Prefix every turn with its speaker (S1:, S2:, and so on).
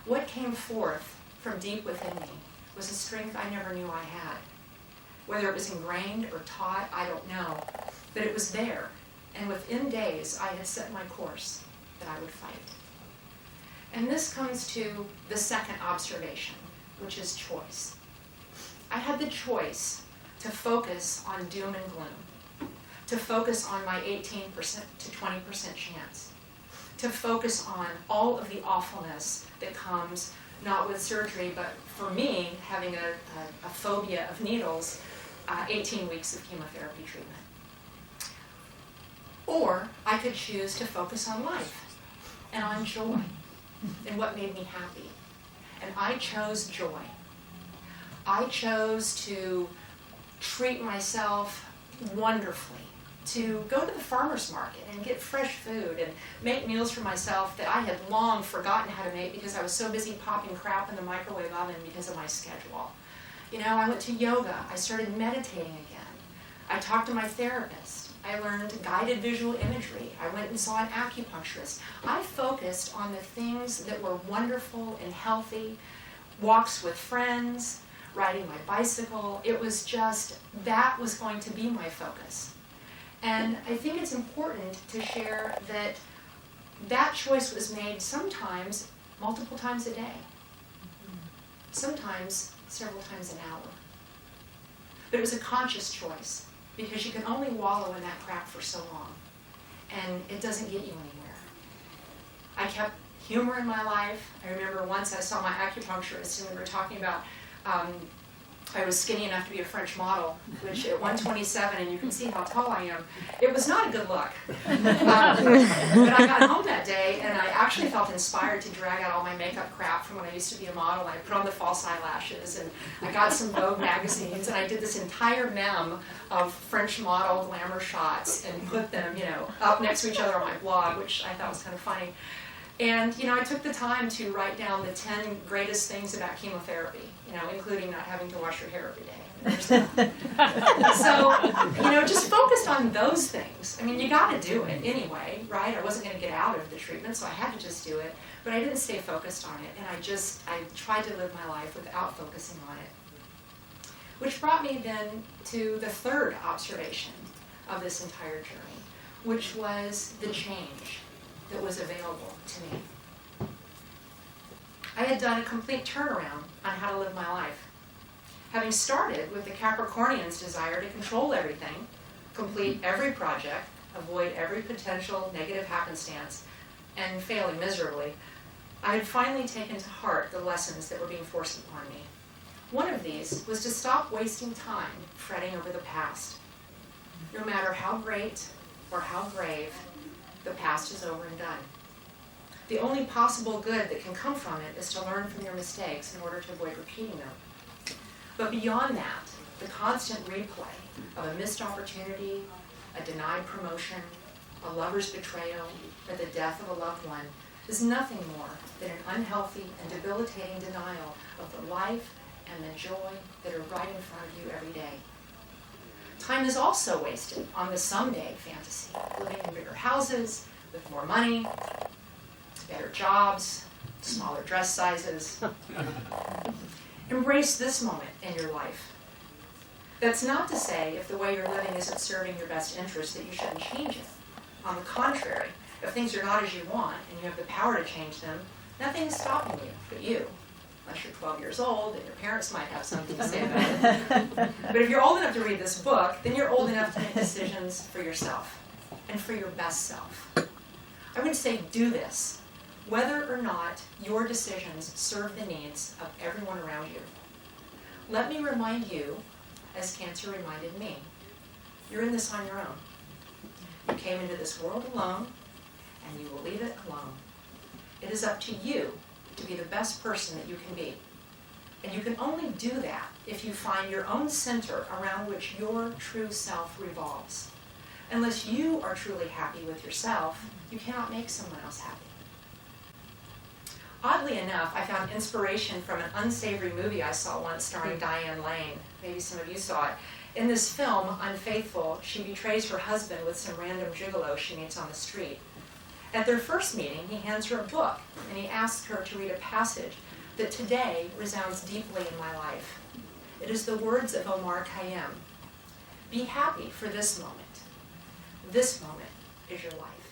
S1: what came forth from deep within me was a strength I never knew I had. Whether it was ingrained or taught, I don't know, but it was there. And within days, I had set my course that I would fight. And this comes to the second observation, which is choice. I had the choice to focus on doom and gloom, to focus on my 18% to 20% chance, to focus on all of the awfulness that comes not with surgery, but for me, having a phobia of needles, 18 weeks of chemotherapy treatment. Or I could choose to focus on life and on joy and what made me happy. And I chose joy. I chose to treat myself wonderfully, to go to the farmer's market and get fresh food and make meals for myself that I had long forgotten how to make because I was so busy popping crap in the microwave oven because of my schedule. You know, I went to yoga. I started meditating again. I talked to my therapist. I learned guided visual imagery. I went and saw an acupuncturist. I focused on the things that were wonderful and healthy, walks with friends, riding my bicycle. It was just, that was going to be my focus. And I think it's important to share that that choice was made sometimes multiple times a day, sometimes several times an hour. But it was a conscious choice because you can only wallow in that crap for so long, and it doesn't get you anywhere. I kept humor in my life. I remember once I saw my acupuncturist and we were talking about I was skinny enough to be a French model, which at 127, and you can see how tall I am, it was not a good look. But I got home that day, and I actually felt inspired to drag out all my makeup crap from when I used to be a model. I put on the false eyelashes, and I got some Vogue magazines, and I did this entire mem of French model glamour shots and put them, up next to each other on my blog, which I thought was kind of funny. And, I took the time to write down the 10 greatest things about chemotherapy, including not having to wash your hair every day. So, just focused on those things. I mean, you got to do it anyway, right? I wasn't going to get out of the treatment, so I had to just do it. But I didn't stay focused on it, and I tried to live my life without focusing on it. Which brought me then to the third observation of this entire journey, which was the change that was available to me. I had done a complete turnaround on how to live my life. Having started with the Capricornian's desire to control everything, complete every project, avoid every potential negative happenstance, and failing miserably, I had finally taken to heart the lessons that were being forced upon me. One of these was to stop wasting time fretting over the past. No matter how great or how grave, the past is over and done. The only possible good that can come from it is to learn from your mistakes in order to avoid repeating them. But beyond that, the constant replay of a missed opportunity, a denied promotion, a lover's betrayal, or the death of a loved one is nothing more than an unhealthy and debilitating denial of the life and the joy that are right in front of you every day. Time is also wasted on the someday fantasy, living in bigger houses, with more money, better jobs, smaller dress sizes. Embrace this moment in your life. That's not to say if the way you're living isn't serving your best interest that you shouldn't change it. On the contrary, if things are not as you want and you have the power to change them, nothing is stopping you but you. Unless you're 12 years old, and your parents might have something to say about it. But if you're old enough to read this book, then you're old enough to make decisions for yourself and for your best self. I would say do this, whether or not your decisions serve the needs of everyone around you. Let me remind you, as cancer reminded me, you're in this on your own. You came into this world alone, and you will leave it alone. It is up to you to be the best person that you can be. And you can only do that if you find your own center around which your true self revolves. Unless you are truly happy with yourself, you cannot make someone else happy. Oddly enough, I found inspiration from an unsavory movie I saw once starring Diane Lane. Maybe some of you saw it. In this film, Unfaithful, she betrays her husband with some random gigolo she meets on the street. At their first meeting, he hands her a book, and he asks her to read a passage that today resounds deeply in my life. It is the words of Omar Khayyam. Be happy for this moment. This moment is your life.